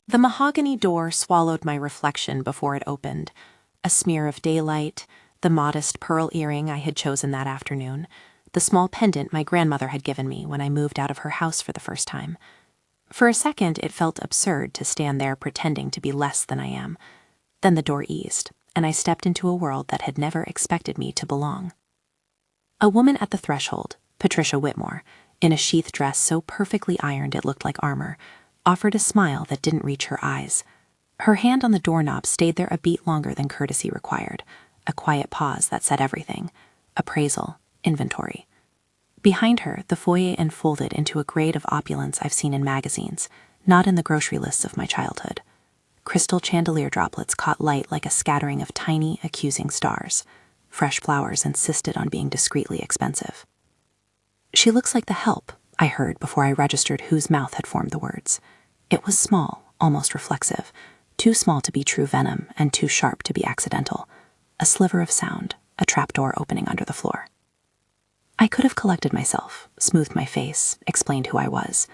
The mahogany door swallowed my reflection before it opened. A smear of daylight, the modest pearl earring I had chosen that afternoon, the small pendant my grandmother had given me when I moved out of her house for the first time. For a second, it felt absurd to stand there pretending to be less than I am. Then the door eased, and I stepped into a world that had never expected me to belong. A woman at the threshold, Patricia Whitmore, in a sheath dress so perfectly ironed it looked like armor, offered a smile that didn't reach her eyes. Her hand on the doorknob stayed there a beat longer than courtesy required, a quiet pause that said everything: appraisal, inventory. Behind her, the foyer unfolded into a grade of opulence I've seen in magazines, not in the grocery lists of my childhood. Crystal chandelier droplets caught light like a scattering of tiny, accusing stars. Fresh flowers insisted on being discreetly expensive. "She looks like the help," I heard before I registered whose mouth had formed the words. It was small, almost reflexive, too small to be true venom and too sharp to be accidental. A sliver of sound, a trapdoor opening under the floor. I could have collected myself, smoothed my face, explained who I was.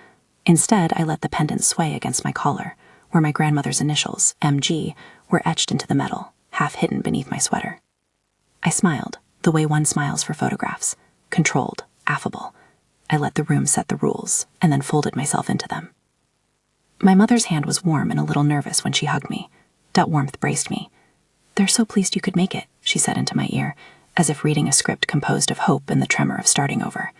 Instead, I let the pendant sway against my collar, where my grandmother's initials, MG, were etched into the metal, half hidden beneath my sweater. I smiled, the way one smiles for photographs, controlled, affable. I let the room set the rules, and then folded myself into them. My mother's hand was warm and a little nervous when she hugged me. That warmth braced me. "They're so pleased you could make it," she said into my ear, as if reading a script composed of hope and the tremor of starting over.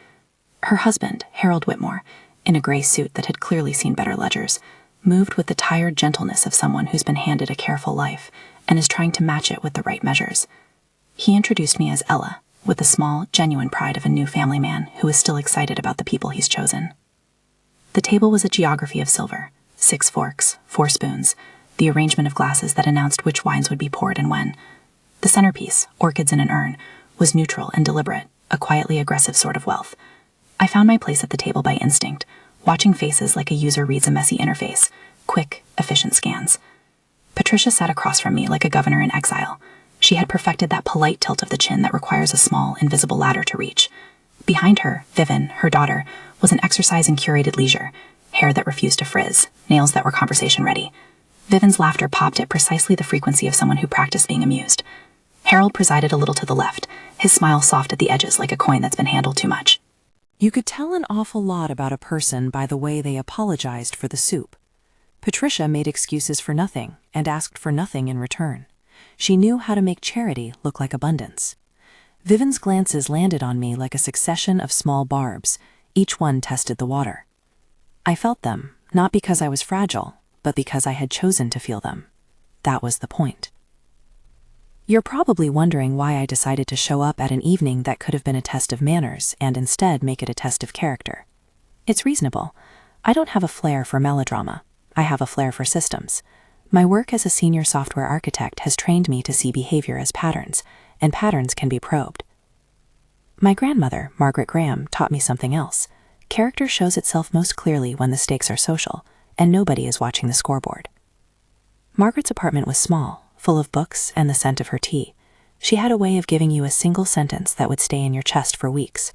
Her husband, Harold Whitmore, in a gray suit that had clearly seen better ledgers, moved with the tired gentleness of someone who's been handed a careful life and is trying to match it with the right measures. He introduced me as Ella, with the small, genuine pride of a new family man who is still excited about the people he's chosen. The table was a geography of silver: 6 forks, 4 spoons, the arrangement of glasses that announced which wines would be poured and when. The centerpiece, orchids in an urn, was neutral and deliberate, a quietly aggressive sort of wealth. I found my place at the table by instinct, watching faces like a user reads a messy interface, quick, efficient scans. Patricia sat across from me like a governor in exile. She had perfected that polite tilt of the chin that requires a small, invisible ladder to reach. Behind her, Vivian, her daughter, was an exercise in curated leisure, hair that refused to frizz, nails that were conversation-ready. Vivian's laughter popped at precisely the frequency of someone who practiced being amused. Harold presided a little to the left, his smile soft at the edges like a coin that's been handled too much. You could tell an awful lot about a person by the way they apologized for the soup. Patricia made excuses for nothing and asked for nothing in return. She knew how to make charity look like abundance. Vivian's glances landed on me like a succession of small barbs. Each one tested the water. I felt them, not because I was fragile, but because I had chosen to feel them. That was the point. You're probably wondering why I decided to show up at an evening that could have been a test of manners and instead make it a test of character. It's reasonable. I don't have a flair for melodrama. I have a flair for systems. My work as a senior software architect has trained me to see behavior as patterns, and patterns can be probed. My grandmother, Margaret Graham, taught me something else. Character shows itself most clearly when the stakes are social, and nobody is watching the scoreboard. Margaret's apartment was small, full of books and the scent of her tea. She had a way of giving you a single sentence that would stay in your chest for weeks.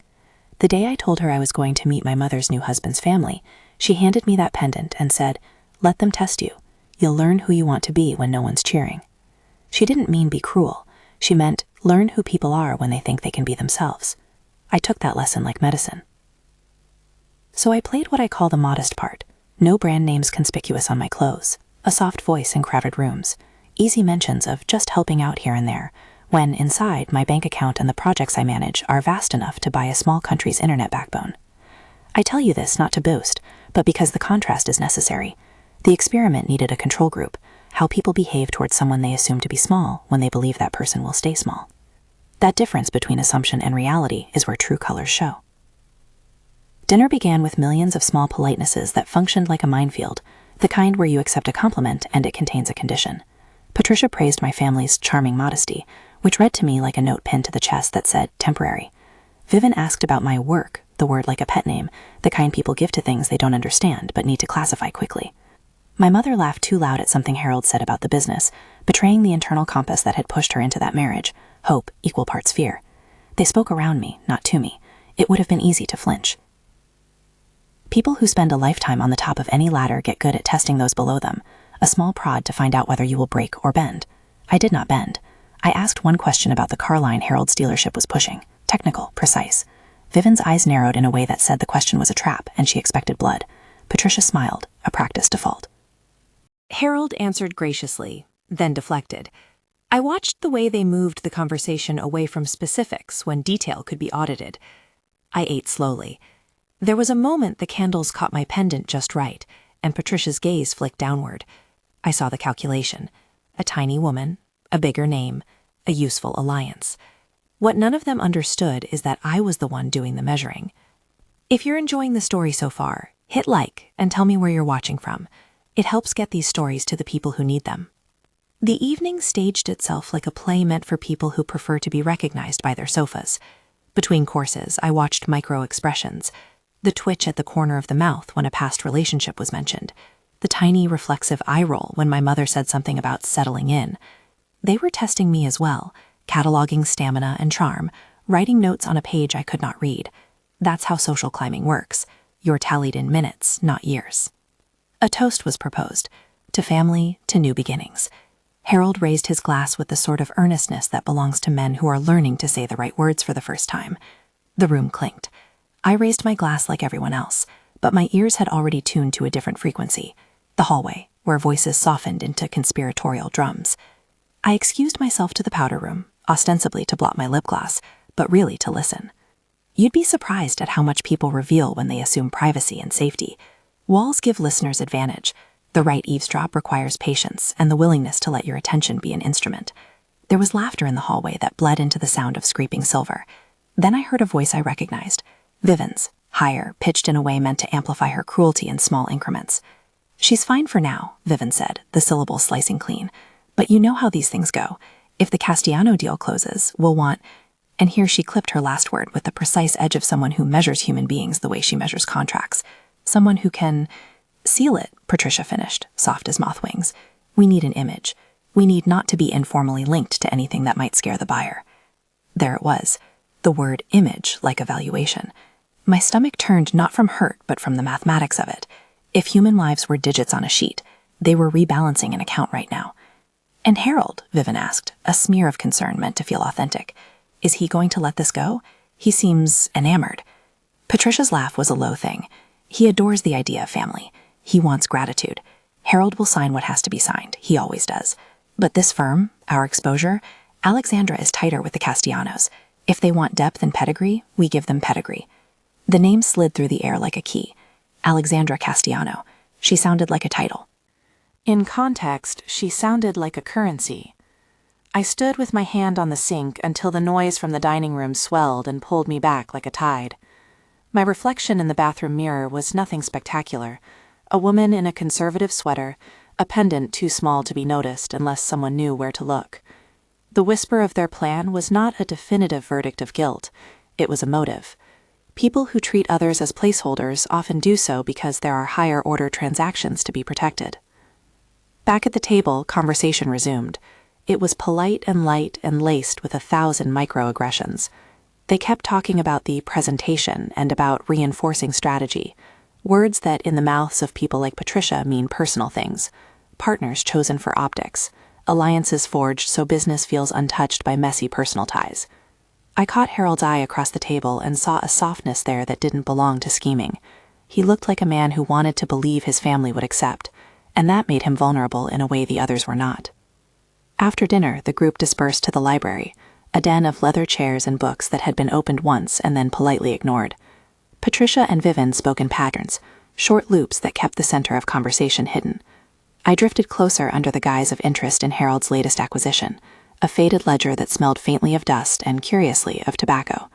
The day I told her I was going to meet my mother's new husband's family, she handed me that pendant and said, "Let them test you. You'll learn who you want to be when no one's cheering." She didn't mean be cruel. She meant learn who people are when they think they can be themselves. I took that lesson like medicine. So I played what I call the modest part. No brand names conspicuous on my clothes. A soft voice in crowded rooms. Easy mentions of just helping out here and there, when inside my bank account and the projects I manage are vast enough to buy a small country's internet backbone. I tell you this not to boast, but because the contrast is necessary. The experiment needed a control group, how people behave towards someone they assume to be small when they believe that person will stay small. That difference between assumption and reality is where true colors show. Dinner began with millions of small politenesses that functioned like a minefield, the kind where you accept a compliment and it contains a condition. Patricia praised my family's charming modesty, which read to me like a note pinned to the chest that said, temporary. Vivian asked about my work, the word like a pet name, the kind people give to things they don't understand but need to classify quickly. My mother laughed too loud at something Harold said about the business, betraying the internal compass that had pushed her into that marriage, hope, equal parts fear. They spoke around me, not to me. It would have been easy to flinch. People who spend a lifetime on the top of any ladder get good at testing those below them. a small prod to find out whether you will break or bend. I did not bend. I asked one question about the car line Harold's dealership was pushing. Technical, precise. Vivian's eyes narrowed in a way that said the question was a trap, and she expected blood. Patricia smiled, a practice default. Harold answered graciously, then deflected. I watched the way they moved the conversation away from specifics when detail could be audited. I ate slowly. There was a moment the candles caught my pendant just right, and Patricia's gaze flicked downward. I saw the calculation. A tiny woman, a bigger name, a useful alliance. What none of them understood is that I was the one doing the measuring. If you're enjoying the story so far, hit like and tell me where you're watching from. It helps get these stories to the people who need them. The evening staged itself like a play meant for people who prefer to be recognized by their sofas. Between courses, I watched micro-expressions. The twitch at the corner of the mouth when a past relationship was mentioned. The tiny reflexive eye roll when my mother said something about settling in. They were testing me as well, cataloging stamina and charm, writing notes on a page I could not read. That's how social climbing works. You're tallied in minutes, not years. A toast was proposed, to family, to new beginnings. Harold raised his glass with the sort of earnestness that belongs to men who are learning to say the right words for the first time. The room clinked. I raised my glass like everyone else, but my ears had already tuned to a different frequency. The hallway, where voices softened into conspiratorial drums. I excused myself to the powder room, ostensibly to blot my lip gloss, but really to listen. You'd be surprised at how much people reveal when they assume privacy and safety. Walls give listeners advantage. The right eavesdrop requires patience and the willingness to let your attention be an instrument. There was laughter in the hallway that bled into the sound of scraping silver. Then I heard a voice I recognized. Vivian's, higher, pitched in a way meant to amplify her cruelty in small increments. She's fine for now, Vivian said, the syllables slicing clean. But you know how these things go. If the Castellano deal closes, we'll want... And here she clipped her last word with the precise edge of someone who measures human beings the way she measures contracts. Someone who can... Seal it, Patricia finished, soft as moth wings. We need an image. We need not to be informally linked to anything that might scare the buyer. There it was, the word image like evaluation. My stomach turned not from hurt, but from the mathematics of it. If human lives were digits on a sheet, they were rebalancing an account right now. And Harold, Vivian asked, a smear of concern meant to feel authentic. Is he going to let this go? He seems enamored. Patricia's laugh was a low thing. He adores the idea of family. He wants gratitude. Harold will sign what has to be signed. He always does. But this firm, our exposure, Alexandra is tighter with the Castellanos. If they want depth and pedigree, we give them pedigree. The name slid through the air like a key. Alexandra Castellano. She sounded like a title. In context, she sounded like a currency. I stood with my hand on the sink until the noise from the dining room swelled and pulled me back like a tide. My reflection in the bathroom mirror was nothing spectacular. A woman in a conservative sweater, a pendant too small to be noticed unless someone knew where to look. The whisper of their plan was not a definitive verdict of guilt. It was a motive. People who treat others as placeholders often do so because there are higher-order transactions to be protected. Back at the table, conversation resumed. It was polite and light and laced with 1,000 microaggressions. They kept talking about the presentation and about reinforcing strategy, words that in the mouths of people like Patricia mean personal things, partners chosen for optics, alliances forged so business feels untouched by messy personal ties. I caught Harold's eye across the table and saw a softness there that didn't belong to scheming. He looked like a man who wanted to believe his family would accept, and that made him vulnerable in a way the others were not. After dinner, the group dispersed to the library, a den of leather chairs and books that had been opened once and then politely ignored. Patricia and Vivian spoke in patterns, short loops that kept the center of conversation hidden. I drifted closer under the guise of interest in Harold's latest acquisition, a faded ledger that smelled faintly of dust and, curiously, of tobacco.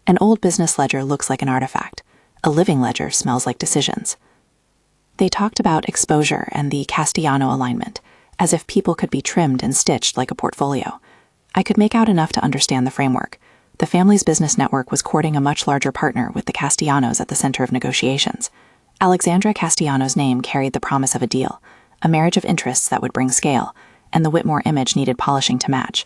An old business ledger looks like an artifact. A living ledger smells like decisions. They talked about exposure and the Castellano alignment, as if people could be trimmed and stitched like a portfolio. I could make out enough to understand the framework. The family's business network was courting a much larger partner with the Castellanos at the center of negotiations. Alexandra Castellano's name carried the promise of a deal, a marriage of interests that would bring scale, and the Whitmore image needed polishing to match.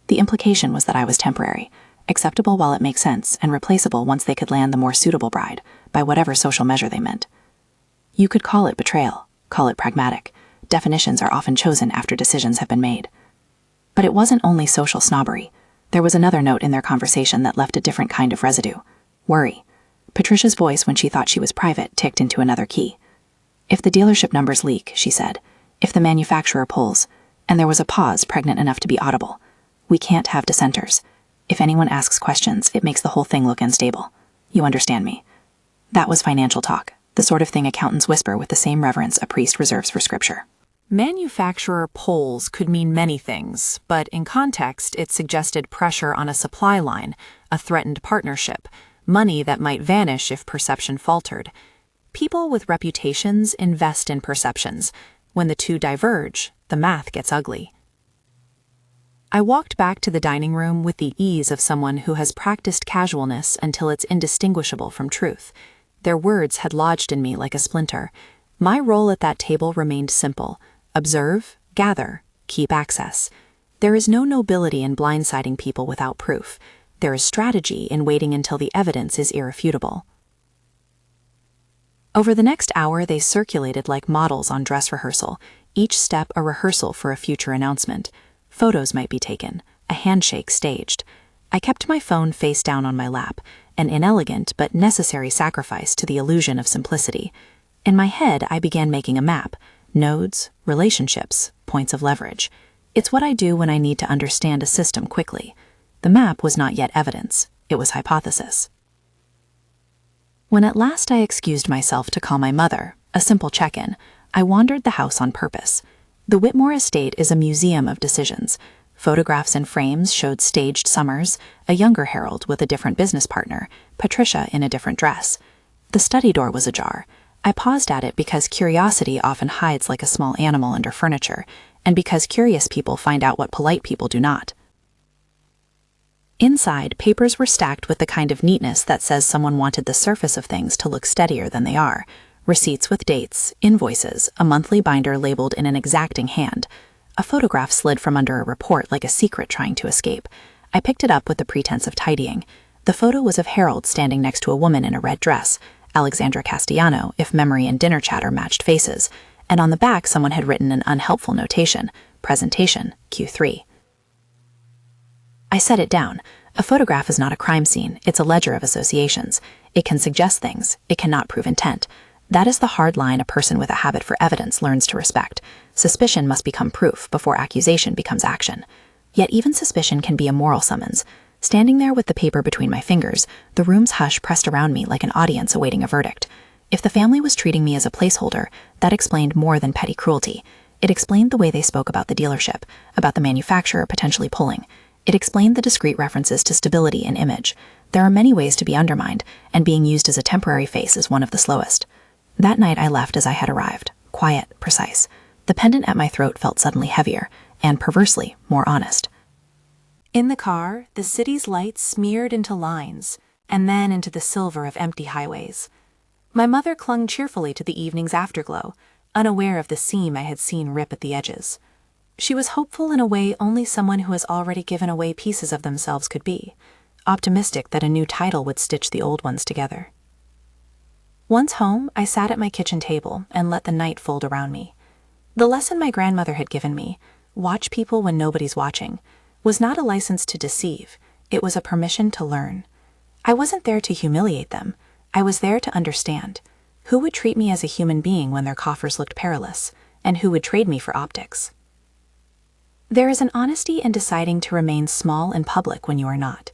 The implication was that I was temporary, acceptable while it makes sense, and replaceable once they could land the more suitable bride, by whatever social measure they meant. You could call it betrayal, call it pragmatic, definitions are often chosen after decisions have been made. But it wasn't only social snobbery. There was another note in their conversation that left a different kind of residue. Worry. Patricia's voice, when she thought she was private, ticked into another key. If the dealership numbers leak, she said, if the manufacturer pulls, and there was a pause pregnant enough to be audible, we can't have dissenters. If anyone asks questions, it makes the whole thing look unstable. You understand me? That was financial talk, the sort of thing accountants whisper with the same reverence a priest reserves for scripture. Manufacturer pulls could mean many things, but in context it suggested pressure on a supply line, a threatened partnership, money that might vanish if perception faltered. People with reputations invest in perceptions. When the two diverge, the math gets ugly. I walked back to the dining room with the ease of someone who has practiced casualness until it's indistinguishable from truth. Their words had lodged in me like a splinter. My role at that table remained simple: observe, gather, keep access. There is no nobility in blindsiding people without proof. There is strategy in waiting until the evidence is irrefutable. Over the next hour, they circulated like models on dress rehearsal, each step a rehearsal for a future announcement. Photos might be taken, a handshake staged. I kept my phone face down on my lap, an inelegant but necessary sacrifice to the illusion of simplicity. In my head, I began making a map: nodes, relationships, points of leverage. It's what I do when I need to understand a system quickly. The map was not yet evidence, it was hypothesis. When at last I excused myself to call my mother, a simple check-in, I wandered the house on purpose. The Whitmore estate is a museum of decisions. Photographs and frames showed staged summers, a younger Harold with a different business partner, Patricia in a different dress. The study door was ajar. I paused at it because curiosity often hides like a small animal under furniture, and because curious people find out what polite people do not. Inside, papers were stacked with the kind of neatness that says someone wanted the surface of things to look steadier than they are. Receipts with dates, invoices, a monthly binder labeled in an exacting hand. A photograph slid from under a report like a secret trying to escape. I picked it up with the pretense of tidying. The photo was of Harold standing next to a woman in a red dress, Alexandra Castellano, if memory and dinner chatter matched faces, and on the back someone had written an unhelpful notation: presentation, Q3. I set it down. A photograph is not a crime scene, it's a ledger of associations. It can suggest things, it cannot prove intent. That is the hard line a person with a habit for evidence learns to respect. Suspicion must become proof before accusation becomes action. Yet even suspicion can be a moral summons. Standing there with the paper between my fingers, the room's hush pressed around me like an audience awaiting a verdict. If the family was treating me as a placeholder, that explained more than petty cruelty. It explained the way they spoke about the dealership, about the manufacturer potentially pulling. It explained the discreet references to stability and image. There are many ways to be undermined, and being used as a temporary face is one of the slowest. That night I left as I had arrived, quiet, precise. The pendant at my throat felt suddenly heavier, and perversely, more honest. In the car, the city's lights smeared into lines, and then into the silver of empty highways. My mother clung cheerfully to the evening's afterglow, unaware of the seam I had seen rip at the edges. She was hopeful in a way only someone who has already given away pieces of themselves could be, optimistic that a new title would stitch the old ones together. Once home, I sat at my kitchen table and let the night fold around me. The lesson my grandmother had given me, watch people when nobody's watching, was not a license to deceive, it was a permission to learn. I wasn't there to humiliate them, I was there to understand. Who would treat me as a human being when their coffers looked perilous, and who would trade me for optics? There is an honesty in deciding to remain small in public when you are not.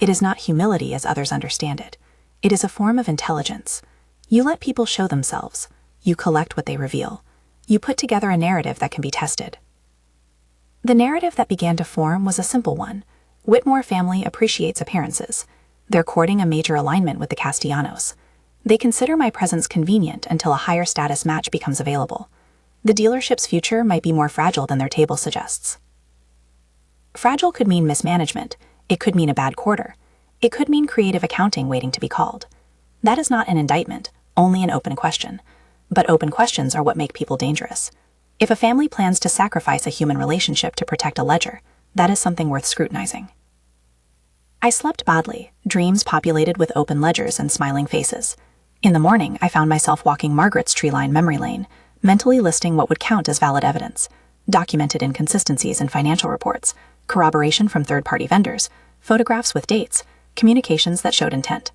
It is not humility as others understand it. It is a form of intelligence. You let people show themselves. You collect what they reveal. You put together a narrative that can be tested. The narrative that began to form was a simple one. Whitmore family appreciates appearances. They're courting a major alignment with the Castellanos. They consider my presence convenient until a higher status match becomes available. The dealership's future might be more fragile than their table suggests. Fragile could mean mismanagement. It could mean a bad quarter. It could mean creative accounting waiting to be called. That is not an indictment, only an open question. But open questions are what make people dangerous. If a family plans to sacrifice a human relationship to protect a ledger, that is something worth scrutinizing. I slept badly, dreams populated with open ledgers and smiling faces. In the morning, I found myself walking Margaret's tree-lined memory lane, mentally listing what would count as valid evidence, documented inconsistencies in financial reports, corroboration from third-party vendors, photographs with dates, communications that showed intent.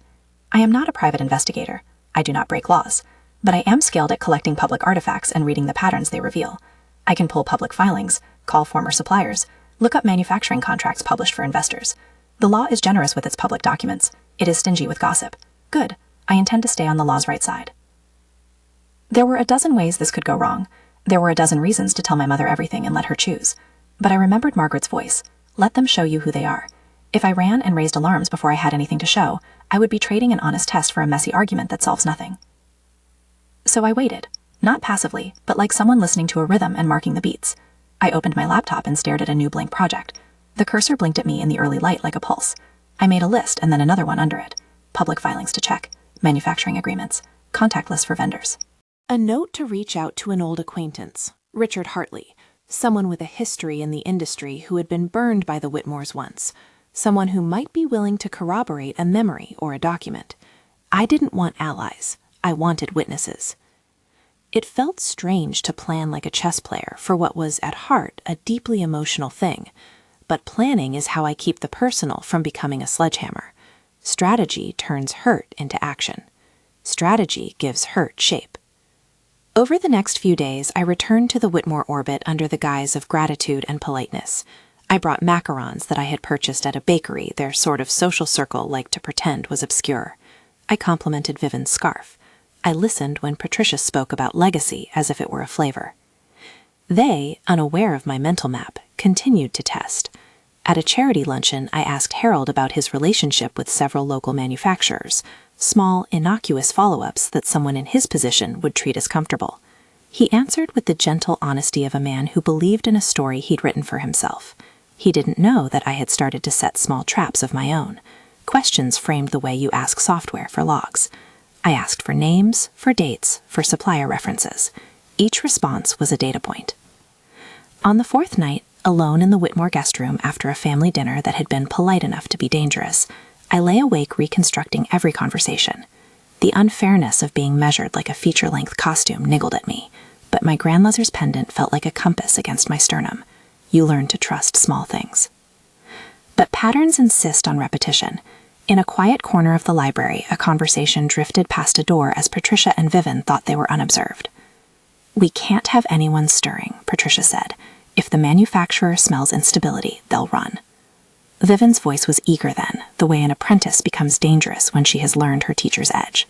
I am not a private investigator. I do not break laws, but I am skilled at collecting public artifacts and reading the patterns they reveal. I can pull public filings, call former suppliers, look up manufacturing contracts published for investors. The law is generous with its public documents. It is stingy with gossip. Good. I intend to stay on the law's right side. There were a dozen ways this could go wrong. There were a dozen reasons to tell my mother everything and let her choose. But I remembered Margaret's voice. Let them show you who they are. If I ran and raised alarms before I had anything to show, I would be trading an honest test for a messy argument that solves nothing. So I waited, not passively, but like someone listening to a rhythm and marking the beats. I opened my laptop and stared at a new blank project. The cursor blinked at me in the early light like a pulse. I made a list and then another one under it. Public filings to check, manufacturing agreements, contact lists for vendors. A note to reach out to an old acquaintance, Richard Hartley, someone with a history in the industry who had been burned by the Whitmores once, someone who might be willing to corroborate a memory or a document. I didn't want allies. I wanted witnesses. It felt strange to plan like a chess player for what was, at heart, a deeply emotional thing. But planning is how I keep the personal from becoming a sledgehammer. Strategy turns hurt into action. Strategy gives hurt shape. Over the next few days, I returned to the Whitmore orbit under the guise of gratitude and politeness. I brought macarons that I had purchased at a bakery their sort of social circle liked to pretend was obscure. I complimented Vivian's scarf. I listened when Patricia spoke about legacy as if it were a flavor. They, unaware of my mental map, continued to test. At a charity luncheon, I asked Harold about his relationship with several local manufacturers, small, innocuous follow-ups that someone in his position would treat as comfortable. He answered with the gentle honesty of a man who believed in a story he'd written for himself. He didn't know that I had started to set small traps of my own. Questions framed the way you ask software for logs. I asked for names, for dates, for supplier references. Each response was a data point. On the fourth night, alone in the Whitmore guest room after a family dinner that had been polite enough to be dangerous, I lay awake reconstructing every conversation. The unfairness of being measured like a feature-length costume niggled at me, but my grandmother's pendant felt like a compass against my sternum. You learn to trust small things. But patterns insist on repetition. In a quiet corner of the library, a conversation drifted past a door as Patricia and Vivian thought they were unobserved. "We can't have anyone stirring," Patricia said. "If the manufacturer smells instability, they'll run." Vivian's voice was eager then, the way an apprentice becomes dangerous when she has learned her teacher's edge.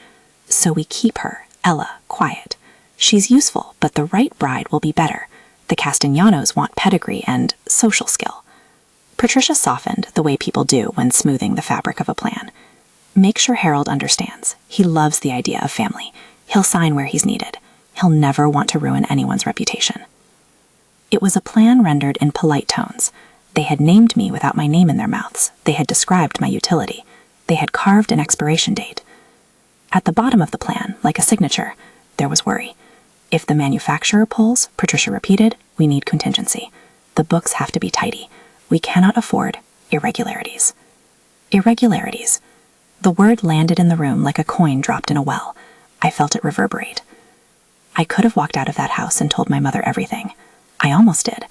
"So we keep her, Ella, quiet. She's useful, but the right bride will be better. The Castellanos want pedigree and social skill." Patricia softened, the way people do when smoothing the fabric of a plan. "Make sure Harold understands. He loves the idea of family. He'll sign where he's needed. He'll never want to ruin anyone's reputation." It was a plan rendered in polite tones. They had named me without my name in their mouths. They had described my utility. They had carved an expiration date. At the bottom of the plan, like a signature, there was worry. "If the manufacturer pulls," Patricia repeated, "we need contingency. The books have to be tidy. We cannot afford irregularities." Irregularities. The word landed in the room like a coin dropped in a well. I felt it reverberate. I could have walked out of that house and told my mother everything. I almost did.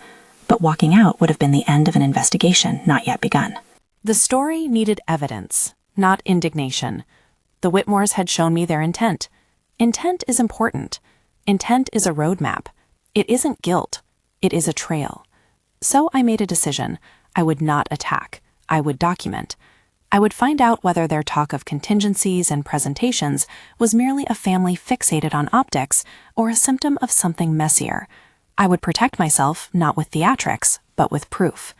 But walking out would have been the end of an investigation not yet begun. The story needed evidence, not indignation. The Whitmores had shown me their intent. Intent is important. Intent is a roadmap. It isn't guilt. It is a trail. So I made a decision. I would not attack. I would document. I would find out whether their talk of contingencies and presentations was merely a family fixated on optics or a symptom of something messier. I would protect myself, not with theatrics, but with proof.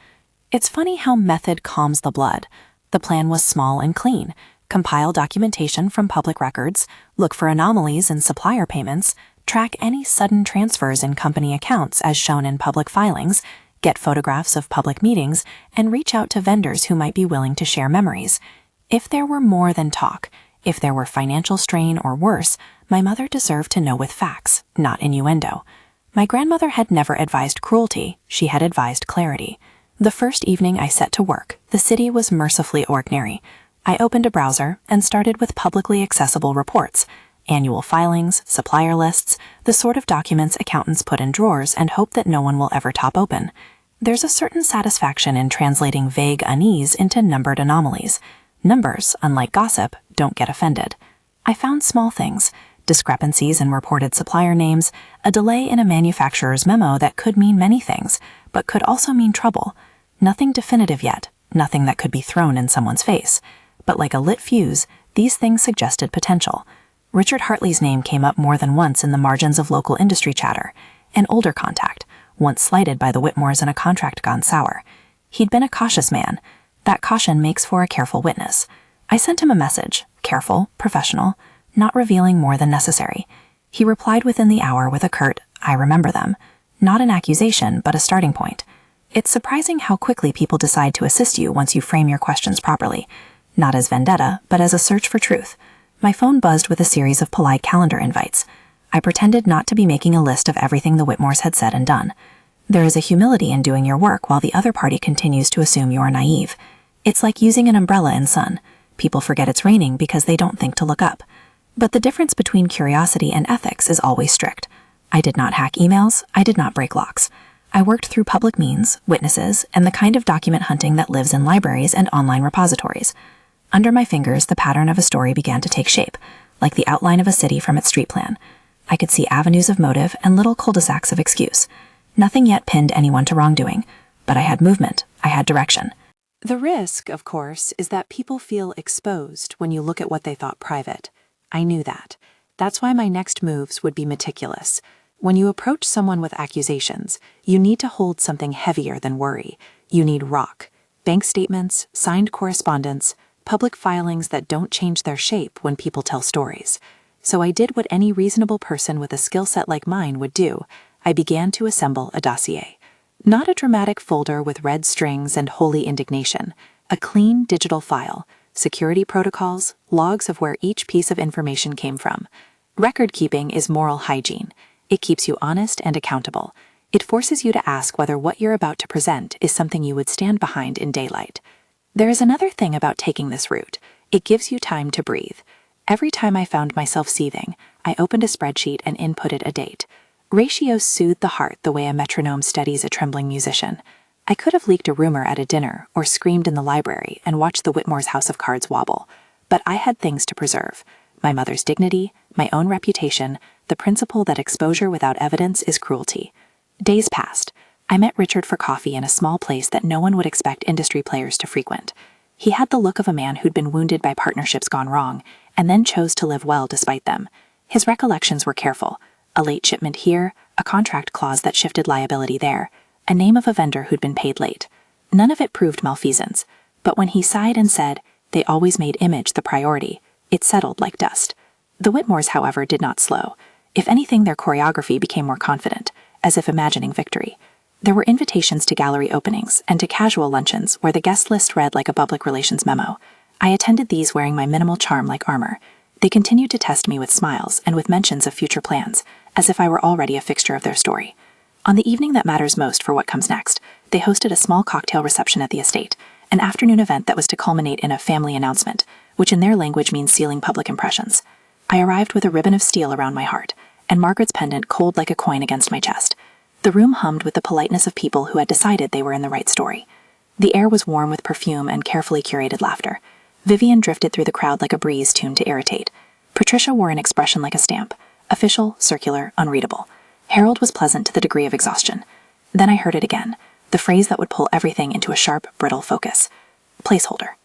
It's funny how method calms the blood. The plan was small and clean. Compile documentation from public records, look for anomalies in supplier payments, track any sudden transfers in company accounts as shown in public filings, get photographs of public meetings, and reach out to vendors who might be willing to share memories. If there were more than talk, if there were financial strain or worse, my mother deserved to know with facts, not innuendo. My grandmother had never advised cruelty, she had advised clarity. The first evening I set to work, the city was mercifully ordinary. I opened a browser and started with publicly accessible reports. annual filings, supplier lists, the sort of documents accountants put in drawers and hope that no one will ever top open. There's a certain satisfaction in translating vague unease into numbered anomalies. Numbers, unlike gossip, don't get offended. I found small things, discrepancies in reported supplier names, a delay in a manufacturer's memo that could mean many things, but could also mean trouble. Nothing definitive yet, nothing that could be thrown in someone's face. But like a lit fuse, these things suggested potential. Richard Hartley's name came up more than once in the margins of local industry chatter, an older contact, once slighted by the Whitmores in a contract gone sour. He'd been a cautious man. That caution makes for a careful witness. I sent him a message, careful, professional, not revealing more than necessary. He replied within the hour with a curt, "I remember them." Not an accusation, but a starting point. It's surprising how quickly people decide to assist you once you frame your questions properly. Not as vendetta, but as a search for truth. My phone buzzed with a series of polite calendar invites. I pretended not to be making a list of everything the Whitmores had said and done. There is a humility in doing your work while the other party continues to assume you are naive. It's like using an umbrella in sun. People forget it's raining because they don't think to look up. But the difference between curiosity and ethics is always strict. I did not hack emails, I did not break locks. I worked through public means, witnesses, and the kind of document hunting that lives in libraries and online repositories. Under my fingers, the pattern of a story began to take shape, like the outline of a city from its street plan. I could see avenues of motive and little cul-de-sacs of excuse. Nothing yet pinned anyone to wrongdoing, but I had movement, I had direction. The risk, of course, is that people feel exposed when you look at what they thought private. I knew that. That's why my next moves would be meticulous. When you approach someone with accusations, you need to hold something heavier than worry. You need rock, bank statements, signed correspondence, public filings that don't change their shape when people tell stories. So I did what any reasonable person with a skill set like mine would do. I began to assemble a dossier. Not a dramatic folder with red strings and holy indignation. A clean digital file, security protocols, logs of where each piece of information came from. Record keeping is moral hygiene. It keeps you honest and accountable. It forces you to ask whether what you're about to present is something you would stand behind in daylight. There is another thing about taking this route. It gives you time to breathe. Every time I found myself seething, I opened a spreadsheet and inputted a date. Ratios soothe the heart the way a metronome steadies a trembling musician. I could have leaked a rumor at a dinner or screamed in the library and watched the Whitmore's house of cards wobble. But I had things to preserve. My mother's dignity, my own reputation, the principle that exposure without evidence is cruelty. Days passed. I met Richard for coffee in a small place that no one would expect industry players to frequent. He had the look of a man who'd been wounded by partnerships gone wrong, and then chose to live well despite them. His recollections were careful. A late shipment here, a contract clause that shifted liability there, a name of a vendor who'd been paid late. None of it proved malfeasance, but when he sighed and said, "They always made image the priority," it settled like dust. The Whitmores, however, did not slow. If anything, their choreography became more confident, as if imagining victory. There were invitations to gallery openings and to casual luncheons where the guest list read like a public relations memo. I attended these wearing my minimal charm like armor. They continued to test me with smiles and with mentions of future plans, as if I were already a fixture of their story. On the evening that matters most for what comes next, they hosted a small cocktail reception at the estate, an afternoon event that was to culminate in a family announcement, which in their language means sealing public impressions. I arrived with a ribbon of steel around my heart, and Margaret's pendant cold like a coin against my chest. The room hummed with the politeness of people who had decided they were in the right story. The air was warm with perfume and carefully curated laughter. Vivian drifted through the crowd like a breeze tuned to irritate. Patricia wore an expression like a stamp, official, circular, unreadable. Harold was pleasant to the degree of exhaustion. Then I heard it again, the phrase that would pull everything into a sharp, brittle focus. Placeholder.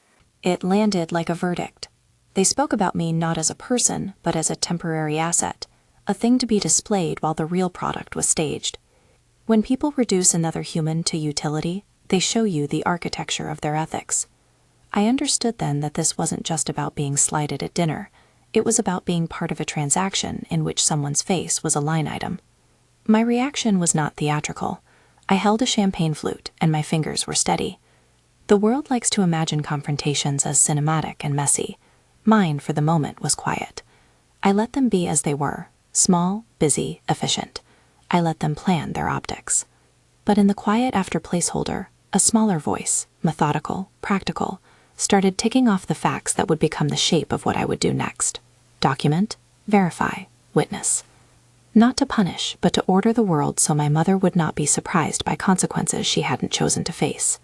It landed like a verdict. They spoke about me not as a person, but as a temporary asset, a thing to be displayed while the real product was staged. When people reduce another human to utility, they show you the architecture of their ethics. I understood then that this wasn't just about being slighted at dinner. It was about being part of a transaction in which someone's face was a line item. My reaction was not theatrical. I held a champagne flute, and my fingers were steady. The world likes to imagine confrontations as cinematic and messy. Mine, for the moment, was quiet. I let them be as they were, small, busy, efficient. I let them plan their optics. But in the quiet after placeholder, a smaller voice, methodical, practical, started ticking off the facts that would become the shape of what I would do next. Document, verify, witness. Not to punish, but to order the world so my mother would not be surprised by consequences she hadn't chosen to face.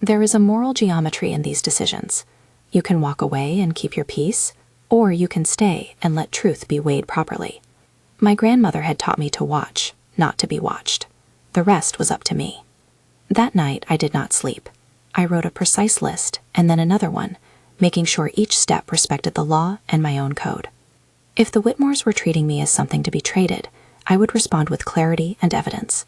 There is a moral geometry in these decisions. You can walk away and keep your peace, or you can stay and let truth be weighed properly. My grandmother had taught me to watch, not to be watched. The rest was up to me. That night I did not sleep. I wrote a precise list and then another one, making sure each step respected the law and my own code. If the Whitmores were treating me as something to be traded, I would respond with clarity and evidence.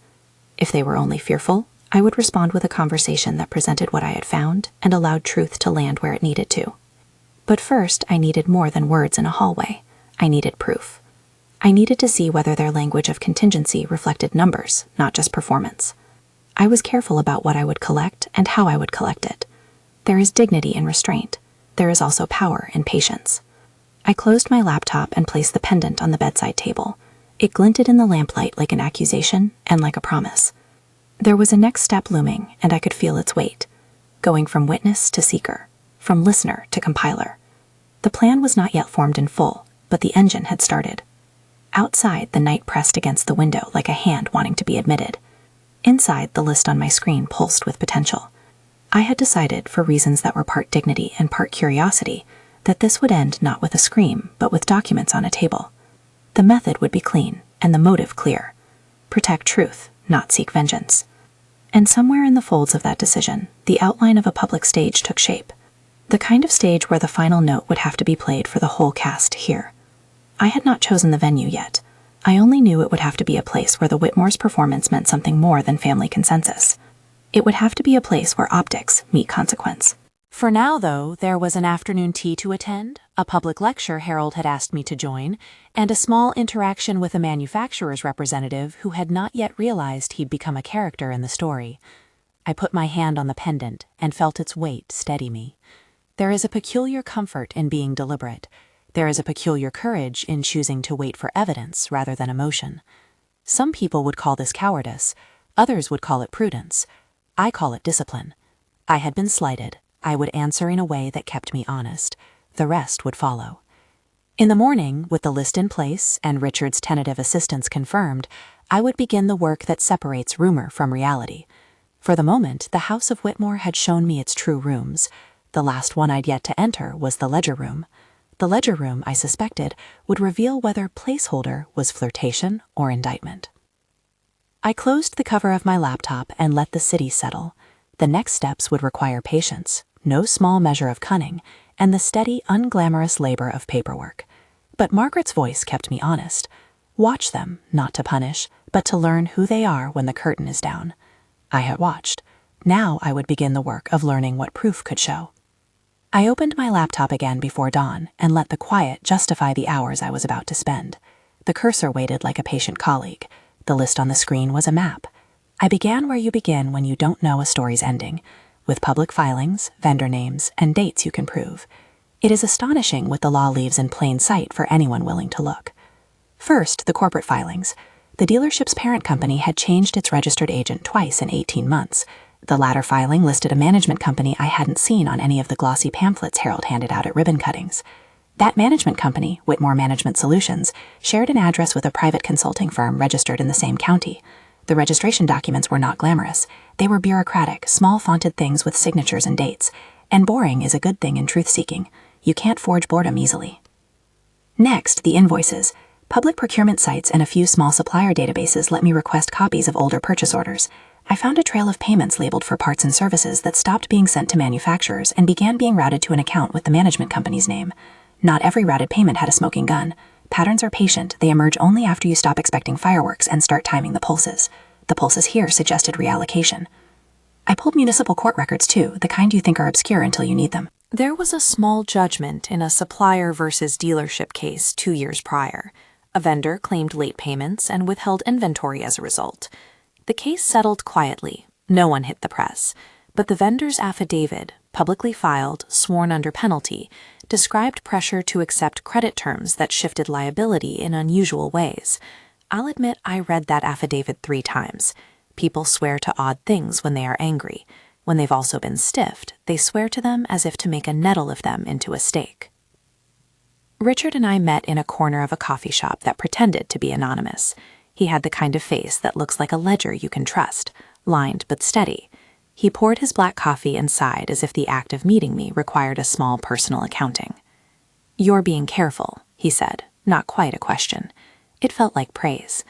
If they were only fearful, I would respond with a conversation that presented what I had found and allowed truth to land where it needed to. But first, I needed more than words in a hallway. I needed proof. I needed to see whether their language of contingency reflected numbers, not just performance. I was careful about what I would collect and how I would collect it. There is dignity in restraint. There is also power in patience. I closed my laptop and placed the pendant on the bedside table. It glinted in the lamplight like an accusation and like a promise. There was a next step looming, and I could feel its weight, going from witness to seeker, from listener to compiler. The plan was not yet formed in full, but the engine had started. Outside, the night pressed against the window like a hand wanting to be admitted. Inside, the list on my screen pulsed with potential. I had decided, for reasons that were part dignity and part curiosity, that this would end not with a scream, but with documents on a table. The method would be clean, and the motive clear. Protect truth, not seek vengeance. And somewhere in the folds of that decision, the outline of a public stage took shape. The kind of stage where the final note would have to be played for the whole cast to hear. I had not chosen the venue yet. I only knew it would have to be a place where the Whitmores' performance meant something more than family consensus. It would have to be a place where optics meet consequence. For now, though, there was an afternoon tea to attend, a public lecture Harold had asked me to join, and a small interaction with a manufacturer's representative who had not yet realized he'd become a character in the story. I put my hand on the pendant and felt its weight steady me. There is a peculiar comfort in being deliberate. There is a peculiar courage in choosing to wait for evidence rather than emotion. Some people would call this cowardice. Others would call it prudence. I call it discipline. I had been slighted. I would answer in a way that kept me honest. The rest would follow. In the morning, with the list in place and Richard's tentative assistance confirmed, I would begin the work that separates rumor from reality. For the moment, the House of Whitmore had shown me its true rooms. The last one I'd yet to enter was the ledger room. The ledger room, I suspected, would reveal whether placeholder was flirtation or indictment. I closed the cover of my laptop and let the city settle. The next steps would require patience, no small measure of cunning, and the steady, unglamorous labor of paperwork. But Margaret's voice kept me honest. Watch them, not to punish, but to learn who they are when the curtain is down. I had watched. Now I would begin the work of learning what proof could show. I opened my laptop again before dawn and let the quiet justify the hours I was about to spend. The cursor waited like a patient colleague. The list on the screen was a map. I began where you begin when you don't know a story's ending, with public filings, vendor names, and dates you can prove. It is astonishing what the law leaves in plain sight for anyone willing to look. First, the corporate filings. The dealership's parent company had changed its registered agent twice in 18 months. The latter filing listed a management company I hadn't seen on any of the glossy pamphlets Harold handed out at ribbon cuttings. That management company, Whitmore Management Solutions, shared an address with a private consulting firm registered in the same county. The registration documents were not glamorous. They were bureaucratic, small-fonted things with signatures and dates. And boring is a good thing in truth-seeking. You can't forge boredom easily. Next, the invoices. Public procurement sites and a few small supplier databases let me request copies of older purchase orders. I found a trail of payments labeled for parts and services that stopped being sent to manufacturers and began being routed to an account with the management company's name. Not every routed payment had a smoking gun. Patterns are patient. They emerge only after you stop expecting fireworks and start timing the pulses. The pulses here suggested reallocation. I pulled municipal court records too, the kind you think are obscure until you need them. There was a small judgment in a supplier versus dealership case 2 years prior. A vendor claimed late payments and withheld inventory as a result. The case settled quietly. No one hit the press. But the vendor's affidavit, publicly filed, sworn under penalty, described pressure to accept credit terms that shifted liability in unusual ways. I'll admit I read that affidavit 3 times. People swear to odd things when they are angry. When they've also been stiffed, they swear to them as if to make a nettle of them into a stake. Richard and I met in a corner of a coffee shop that pretended to be anonymous. He had the kind of face that looks like a ledger you can trust, lined but steady. He poured his black coffee and sighed as if the act of meeting me required a small personal accounting. "You're being careful," he said, not quite a question. It felt like praise.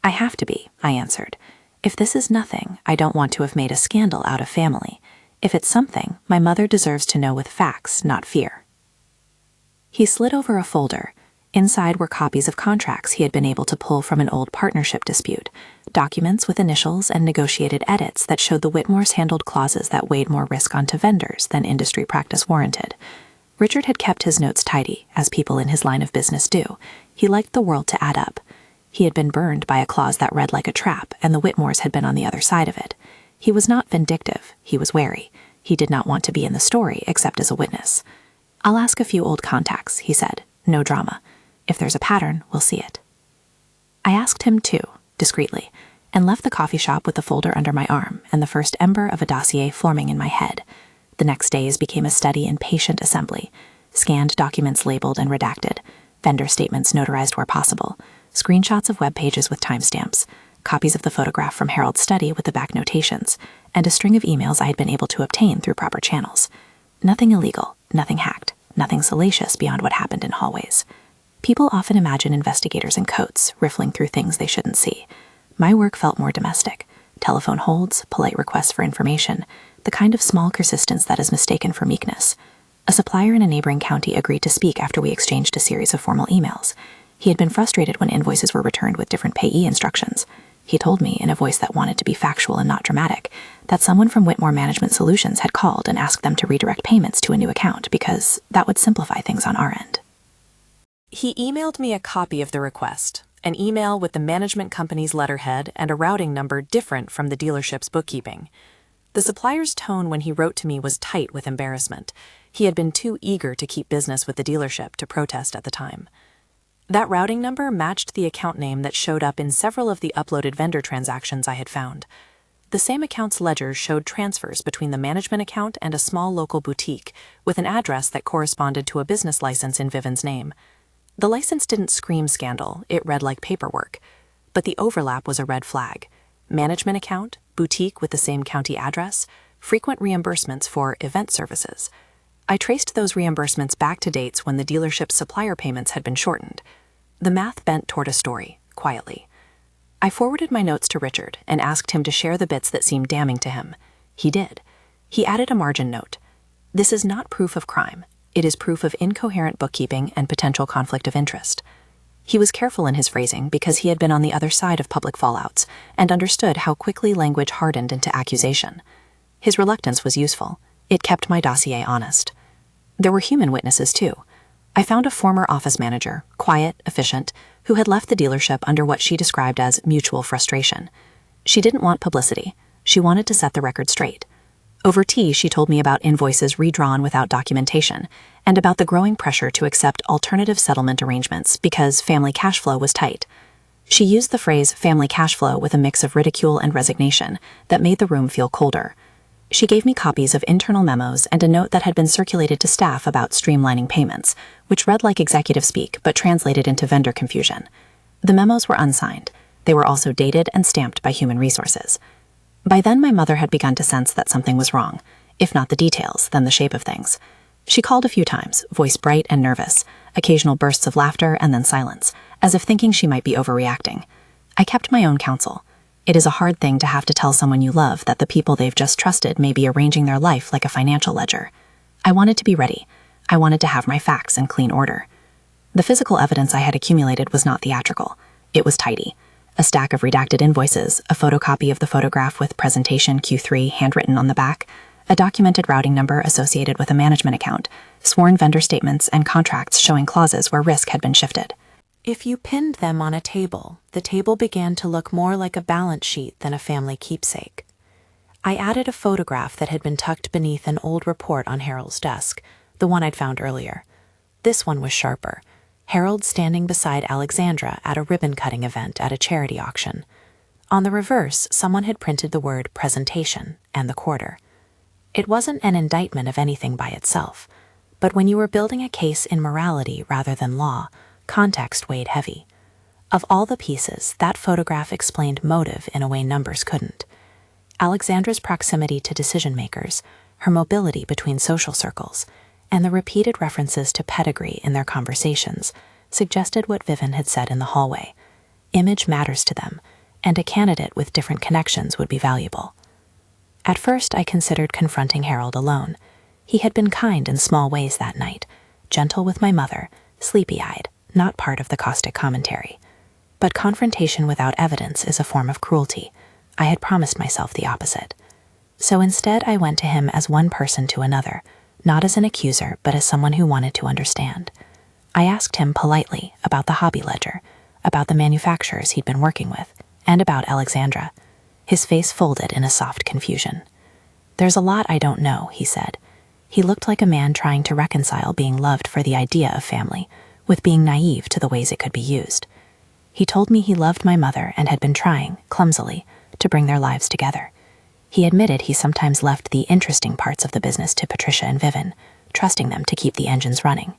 "I have to be," I answered. "If this is nothing, I don't want to have made a scandal out of family. If it's something, my mother deserves to know with facts, not fear." He slid over a folder. Inside were copies of contracts he had been able to pull from an old partnership dispute, documents with initials and negotiated edits that showed the Whitmores handled clauses that weighed more risk onto vendors than industry practice warranted. Richard had kept his notes tidy, as people in his line of business do. He liked the world to add up. He had been burned by a clause that read like a trap, and the Whitmores had been on the other side of it. He was not vindictive, he was wary. He did not want to be in the story except as a witness. "I'll ask a few old contacts," he said. "No drama. If there's a pattern, we'll see it." I asked him too, discreetly, and left the coffee shop with the folder under my arm and the first ember of a dossier forming in my head. The next days became a study in patient assembly. Scanned documents labeled and redacted, vendor statements notarized where possible, screenshots of web pages with timestamps, copies of the photograph from Harold's study with the back notations, and a string of emails I had been able to obtain through proper channels. Nothing illegal, nothing hacked, nothing salacious beyond what happened in hallways. People often imagine investigators in coats, riffling through things they shouldn't see. My work felt more domestic. Telephone holds, polite requests for information, the kind of small persistence that is mistaken for meekness. A supplier in a neighboring county agreed to speak after we exchanged a series of formal emails. He had been frustrated when invoices were returned with different payee instructions. He told me, in a voice that wanted to be factual and not dramatic, that someone from Whitmore Management Solutions had called and asked them to redirect payments to a new account because that would simplify things on our end. He emailed me a copy of the request, an email with the management company's letterhead and a routing number different from the dealership's bookkeeping. The supplier's tone when he wrote to me was tight with embarrassment. He had been too eager to keep business with the dealership to protest at the time. That routing number matched the account name that showed up in several of the uploaded vendor transactions I had found. The same account's ledger showed transfers between the management account and a small local boutique, with an address that corresponded to a business license in Vivian's name. The license didn't scream scandal, it read like paperwork. But the overlap was a red flag. Management account, boutique with the same county address, frequent reimbursements for event services. I traced those reimbursements back to dates when the dealership's supplier payments had been shortened. The math bent toward a story, quietly. I forwarded my notes to Richard and asked him to share the bits that seemed damning to him. He did. He added a margin note. "This is not proof of crime. It is proof of incoherent bookkeeping and potential conflict of interest." He was careful in his phrasing because he had been on the other side of public fallouts and understood how quickly language hardened into accusation. His reluctance was useful. It kept my dossier honest. There were human witnesses, too. I found a former office manager, quiet, efficient, who had left the dealership under what she described as mutual frustration. She didn't want publicity. She wanted to set the record straight. Over tea, she told me about invoices redrawn without documentation and about the growing pressure to accept alternative settlement arrangements because family cash flow was tight. She used the phrase family cash flow with a mix of ridicule and resignation that made the room feel colder. She gave me copies of internal memos and a note that had been circulated to staff about streamlining payments, which read like executive speak but translated into vendor confusion. The memos were unsigned. They were also dated and stamped by human resources. By then, my mother had begun to sense that something was wrong, if not the details, then the shape of things. She called a few times, voice bright and nervous, occasional bursts of laughter and then silence, as if thinking she might be overreacting. I kept my own counsel. It is a hard thing to have to tell someone you love that the people they've just trusted may be arranging their life like a financial ledger. I wanted to be ready. I wanted to have my facts in clean order. The physical evidence I had accumulated was not theatrical. It was tidy. A stack of redacted invoices, a photocopy of the photograph with presentation Q3 handwritten on the back, a documented routing number associated with a management account, sworn vendor statements, and contracts showing clauses where risk had been shifted. If you pinned them on a table, the table began to look more like a balance sheet than a family keepsake. I added a photograph that had been tucked beneath an old report on Harold's desk, the one I'd found earlier. This one was sharper. Harold standing beside Alexandra at a ribbon-cutting event at a charity auction. On the reverse, someone had printed the word presentation and the quarter. It wasn't an indictment of anything by itself, But when you were building a case in morality rather than law, context weighed heavy. Of all the pieces, that photograph explained motive in a way numbers couldn't. Alexandra's proximity to decision-makers, her mobility between social circles, and the repeated references to pedigree in their conversations suggested what Vivian had said in the hallway. Image matters to them, and a candidate with different connections would be valuable. At first, I considered confronting Harold alone. He had been kind in small ways that night, gentle with my mother, sleepy-eyed, not part of the caustic commentary. But confrontation without evidence is a form of cruelty. I had promised myself the opposite. So instead, I went to him as one person to another, not as an accuser, but as someone who wanted to understand. I asked him politely about the hobby ledger, about the manufacturers he'd been working with, and about Alexandra. His face folded in a soft confusion. "There's a lot I don't know," he said. He looked like a man trying to reconcile being loved for the idea of family with being naive to the ways it could be used. He told me he loved my mother and had been trying, clumsily, to bring their lives together. He admitted he sometimes left the interesting parts of the business to Patricia and Vivian, trusting them to keep the engines running.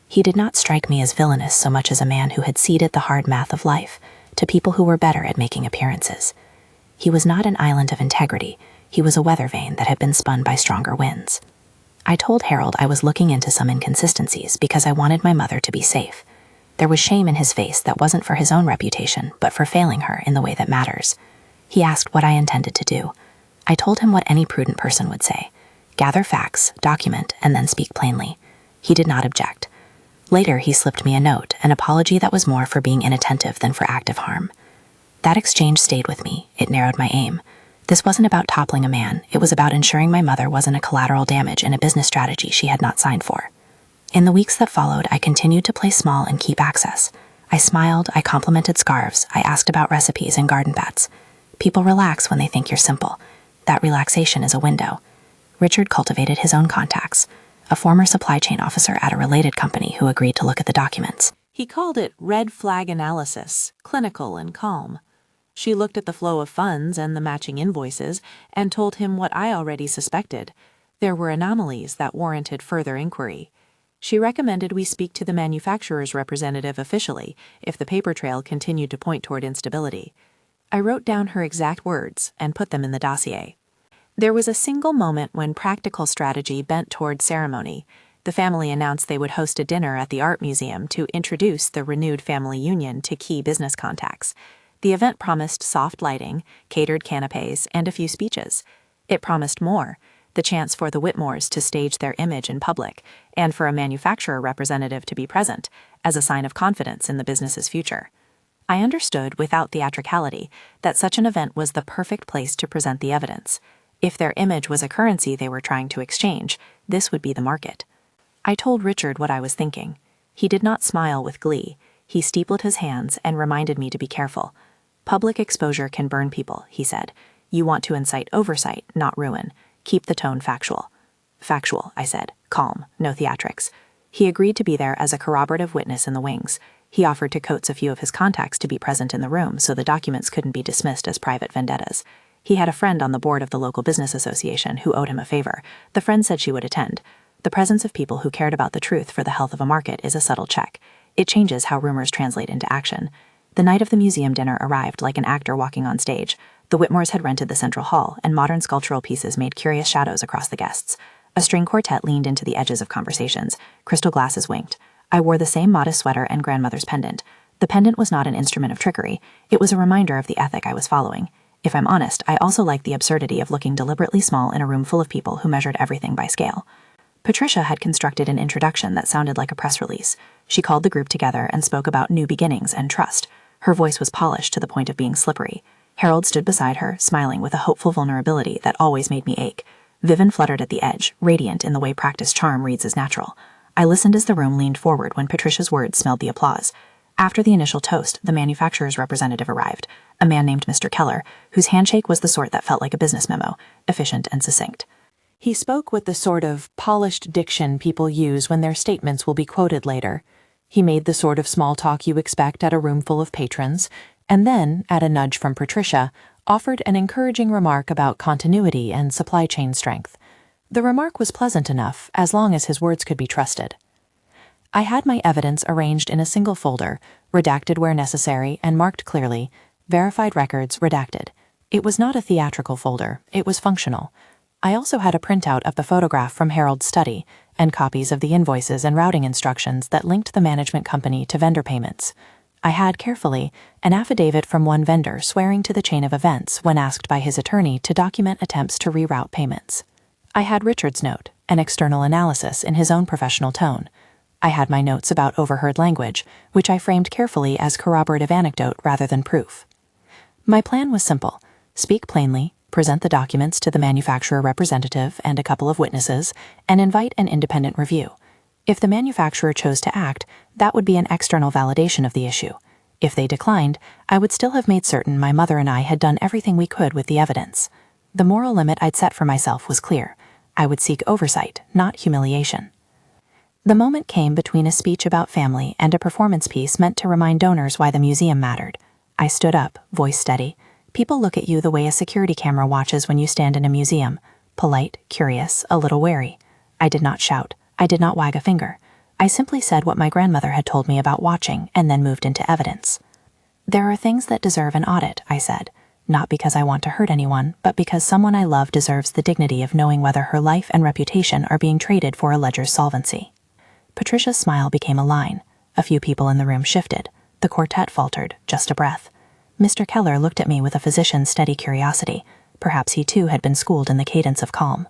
He did not strike me as villainous so much as a man who had ceded the hard math of life to people who were better at making appearances. He was not an island of integrity. He was a weather vane that had been spun by stronger winds. I told Harold I was looking into some inconsistencies because I wanted my mother to be safe. There was shame in his face that wasn't for his own reputation, but for failing her in the way that matters. He asked what I intended to do. I told him what any prudent person would say. Gather facts, document, and then speak plainly. He did not object. Later, he slipped me a note, an apology that was more for being inattentive than for active harm. That exchange stayed with me. It narrowed my aim. This wasn't about toppling a man. It was about ensuring my mother wasn't a collateral damage in a business strategy she had not signed for. In the weeks that followed, I continued to play small and keep access. I smiled, I complimented scarves, I asked about recipes and garden beds. People relax when they think you're simple. That relaxation is a window. Richard cultivated his own contacts, a former supply chain officer at a related company who agreed to look at the documents. He called it red flag analysis, clinical and calm. She looked at the flow of funds and the matching invoices and told him what I already suspected. There were anomalies that warranted further inquiry. She recommended we speak to the manufacturer's representative officially if the paper trail continued to point toward instability. I wrote down her exact words and put them in the dossier. There was a single moment when practical strategy bent toward ceremony. The family announced they would host a dinner at the art museum to introduce the renewed family union to key business contacts. The event promised soft lighting, catered canapes, and a few speeches. It promised more, the chance for the Whitmores to stage their image in public, and for a manufacturer representative to be present, as a sign of confidence in the business's future. I understood, without theatricality, that such an event was the perfect place to present the evidence. If their image was a currency they were trying to exchange, this would be the market. I told Richard what I was thinking. He did not smile with glee. He steepled his hands and reminded me to be careful. "Public exposure can burn people," he said. "You want to incite oversight, not ruin. Keep the tone factual." "Factual," I said. "Calm, no theatrics." He agreed to be there as a corroborative witness in the wings. He offered to coax a few of his contacts to be present in the room so the documents couldn't be dismissed as private vendettas. He had a friend on the board of the local business association who owed him a favor. The friend said she would attend. The presence of people who cared about the truth for the health of a market is a subtle check. It changes how rumors translate into action. The night of the museum dinner arrived like an actor walking on stage. The Whitmores had rented the central hall, and modern sculptural pieces made curious shadows across the guests. A string quartet leaned into the edges of conversations. Crystal glasses winked. I wore the same modest sweater and grandmother's pendant. The pendant was not an instrument of trickery. It was a reminder of the ethic I was following. If I'm honest, I also liked the absurdity of looking deliberately small in a room full of people who measured everything by scale. Patricia had constructed an introduction that sounded like a press release. She called the group together and spoke about new beginnings and trust. Her voice was polished to the point of being slippery. Harold stood beside her, smiling with a hopeful vulnerability that always made me ache. Vivian fluttered at the edge, radiant in the way practiced charm reads as natural. I listened as the room leaned forward when Patricia's words smelled the applause. After the initial toast, the manufacturer's representative arrived, a man named Mr. Keller, whose handshake was the sort that felt like a business memo, efficient and succinct. He spoke with the sort of polished diction people use when their statements will be quoted later. He made the sort of small talk you expect at a room full of patrons, and then, at a nudge from Patricia, offered an encouraging remark about continuity and supply chain strength. The remark was pleasant enough as long as his words could be trusted. I had my evidence arranged in a single folder, redacted where necessary and marked clearly, verified records redacted. It was not a theatrical folder, it was functional. I also had a printout of the photograph from Harold's study and copies of the invoices and routing instructions that linked the management company to vendor payments. I had, carefully, an affidavit from one vendor swearing to the chain of events when asked by his attorney to document attempts to reroute payments. I had Richard's note, an external analysis in his own professional tone. I had my notes about overheard language, which I framed carefully as corroborative anecdote rather than proof. My plan was simple: speak plainly, present the documents to the manufacturer representative and a couple of witnesses, and invite an independent review. If the manufacturer chose to act, that would be an external validation of the issue. If they declined, I would still have made certain my mother and I had done everything we could with the evidence. The moral limit I'd set for myself was clear. I would seek oversight, not humiliation. The moment came between a speech about family and a performance piece meant to remind donors why the museum mattered. I stood up, voice steady. People look at you the way a security camera watches when you stand in a museum. Polite, curious, a little wary. I did not shout. I did not wag a finger. I simply said what my grandmother had told me about watching and then moved into evidence. There are things that deserve an audit, I said. Not because I want to hurt anyone, but because someone I love deserves the dignity of knowing whether her life and reputation are being traded for a ledger's solvency. Patricia's smile became a line. A few people in the room shifted. The quartet faltered, just a breath. Mr. Keller looked at me with a physician's steady curiosity. Perhaps he too had been schooled in the cadence of calm.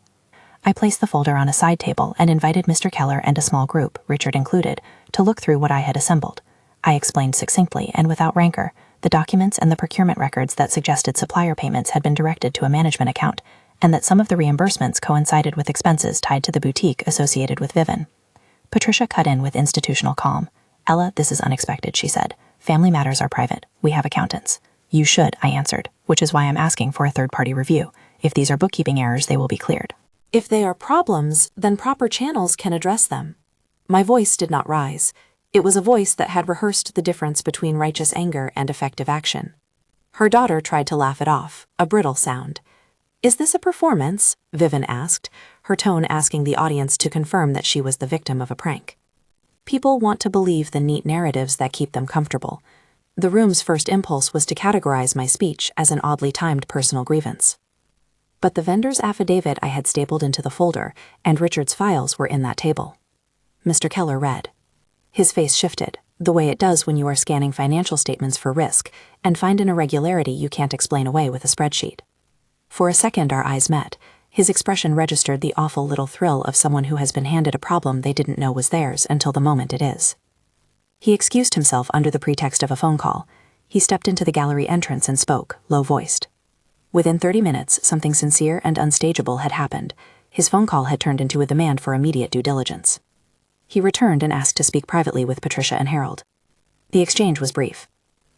I placed the folder on a side table and invited Mr. Keller and a small group, Richard included, to look through what I had assembled. I explained succinctly and without rancor the documents and the procurement records that suggested supplier payments had been directed to a management account, and that some of the reimbursements coincided with expenses tied to the boutique associated with Vivin. Patricia cut in with institutional calm. "Ella, this is unexpected," she said. "Family matters are private. We have accountants." "You should," I answered, "which is why I'm asking for a third-party review. If these are bookkeeping errors, they will be cleared." If they are problems, then proper channels can address them. My voice did not rise. It was a voice that had rehearsed the difference between righteous anger and effective action. Her daughter tried to laugh it off, a brittle sound. "Is this a performance?" Vivin asked, her tone asking the audience to confirm that she was the victim of a prank. People want to believe the neat narratives that keep them comfortable. The room's first impulse was to categorize my speech as an oddly timed personal grievance. But the vendor's affidavit I had stapled into the folder, and Richard's files were in that table. Mr. Keller read. His face shifted, the way it does when you are scanning financial statements for risk and find an irregularity you can't explain away with a spreadsheet. For a second our eyes met. His expression registered the awful little thrill of someone who has been handed a problem they didn't know was theirs until the moment it is. He excused himself under the pretext of a phone call. He stepped into the gallery entrance and spoke, low-voiced. Within 30 minutes, something sincere and unstageable had happened. His phone call had turned into a demand for immediate due diligence. He returned and asked to speak privately with Patricia and Harold. The exchange was brief,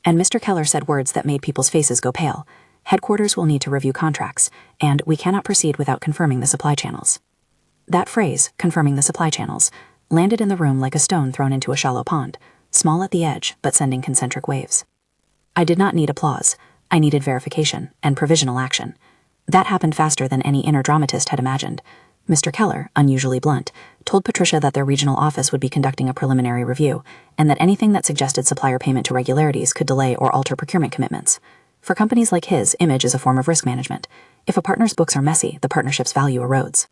and Mr. Keller said words that made people's faces go pale. Headquarters will need to review contracts, and we cannot proceed without confirming the supply channels. That phrase, confirming the supply channels, landed in the room like a stone thrown into a shallow pond, small at the edge but sending concentric waves. I did not need applause. I needed verification and provisional action. That happened faster than any inner dramatist had imagined. Mr. Keller, unusually blunt, told Patricia that their regional office would be conducting a preliminary review, and that anything that suggested supplier payment to regularities could delay or alter procurement commitments. For companies like his, image is a form of risk management. If a partner's books are messy, the partnership's value erodes.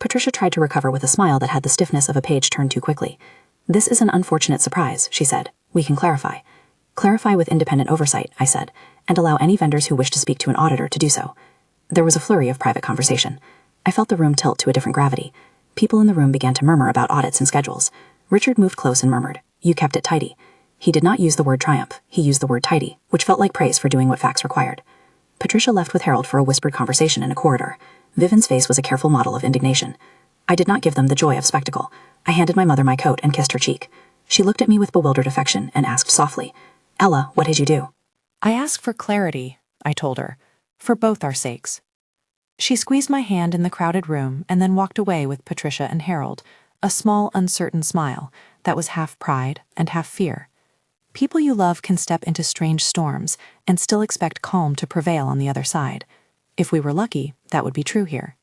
Patricia tried to recover with a smile that had the stiffness of a page turned too quickly. "This is an unfortunate surprise," she said. "We can clarify." "Clarify with independent oversight," I said, "and allow any vendors who wish to speak to an auditor to do so." There was a flurry of private conversation. I felt the room tilt to a different gravity. People in the room began to murmur about audits and schedules. Richard moved close and murmured, "You kept it tidy." He did not use the word triumph. He used the word tidy, which felt like praise for doing what facts required. Patricia left with Harold for a whispered conversation in a corridor. Vivian's face was a careful model of indignation. I did not give them the joy of spectacle. I handed my mother my coat and kissed her cheek. She looked at me with bewildered affection and asked softly, "Ella, what did you do?" "I ask for clarity," I told her, "for both our sakes." She squeezed my hand in the crowded room and then walked away with Patricia and Harold, a small, uncertain smile that was half pride and half fear. People you love can step into strange storms and still expect calm to prevail on the other side. If we were lucky, that would be true here.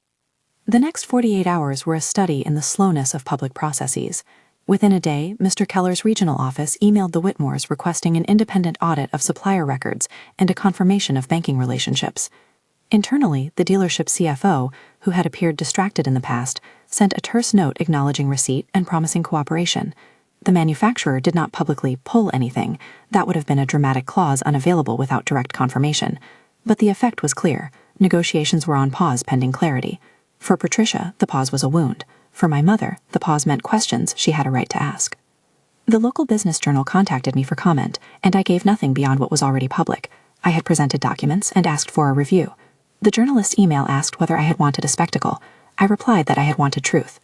The next 48 hours were a study in the slowness of public processes. Within a day, Mr. Keller's regional office emailed the Whitmores requesting an independent audit of supplier records and a confirmation of banking relationships. Internally, the dealership's CFO, who had appeared distracted in the past, sent a terse note acknowledging receipt and promising cooperation. The manufacturer did not publicly pull anything. That would have been a dramatic clause unavailable without direct confirmation. But the effect was clear. Negotiations were on pause pending clarity. For Patricia, the pause was a wound. For my mother, the pause meant questions she had a right to ask. The local business journal contacted me for comment, and I gave nothing beyond what was already public. I had presented documents and asked for a review. The journalist's email asked whether I had wanted a spectacle. I replied that I had wanted truth.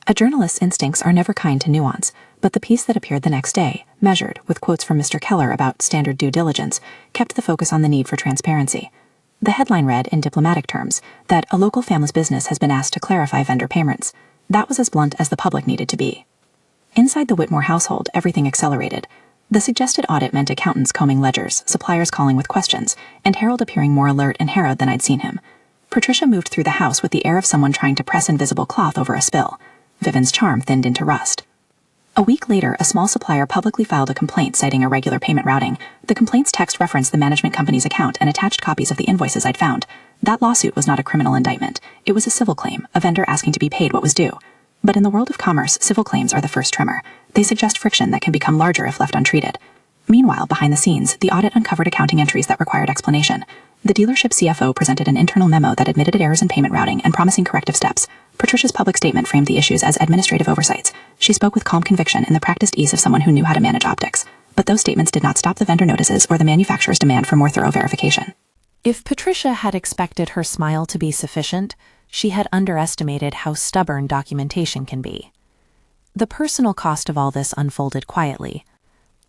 A journalist's instincts are never kind to nuance, but the piece that appeared the next day, measured with quotes from Mr. Keller about standard due diligence, kept the focus on the need for transparency. The headline read, in diplomatic terms, that a local family's business has been asked to clarify vendor payments. That was as blunt as the public needed to be. Inside the Whitmore household, everything accelerated. The suggested audit meant accountants combing ledgers, suppliers calling with questions, and Harold appearing more alert and harrowed than I'd seen him. Patricia moved through the house with the air of someone trying to press invisible cloth over a spill. Vivian's charm thinned into rust. A week later, a small supplier publicly filed a complaint citing irregular payment routing. The complaint's text referenced the management company's account and attached copies of the invoices I'd found. That lawsuit was not a criminal indictment. It was a civil claim, a vendor asking to be paid what was due. But in the world of commerce, civil claims are the first tremor. They suggest friction that can become larger if left untreated. Meanwhile, behind the scenes, the audit uncovered accounting entries that required explanation. The dealership CFO presented an internal memo that admitted errors in payment routing and promising corrective steps. Patricia's public statement framed the issues as administrative oversights. She spoke with calm conviction and the practiced ease of someone who knew how to manage optics. But those statements did not stop the vendor notices or the manufacturer's demand for more thorough verification. If Patricia had expected her smile to be sufficient, she had underestimated how stubborn documentation can be. The personal cost of all this unfolded quietly.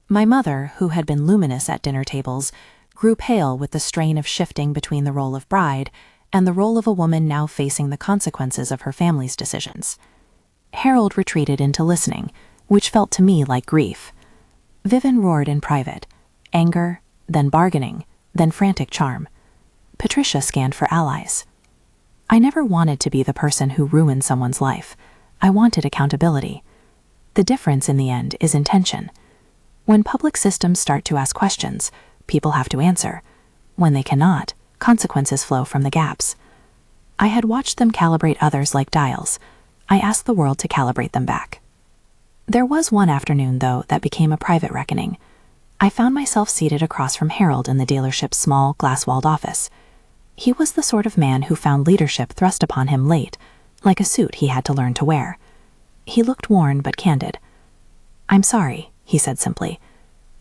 My mother, who had been luminous at dinner tables, grew pale with the strain of shifting between the role of bride and the role of a woman now facing the consequences of her family's decisions. Harold retreated into listening, which felt to me like grief. Vivian roared in private, anger, then bargaining, then frantic charm. Patricia scanned for allies. I never wanted to be the person who ruined someone's life. I wanted accountability. The difference in the end is intention. When public systems start to ask questions, people have to answer. When they cannot, consequences flow from the gaps. I had watched them calibrate others like dials. I asked the world to calibrate them back. There was one afternoon, though, that became a private reckoning. I found myself seated across from Harold in the dealership's small, glass-walled office. He was the sort of man who found leadership thrust upon him late, like a suit he had to learn to wear. He looked worn but candid. "I'm sorry," he said simply,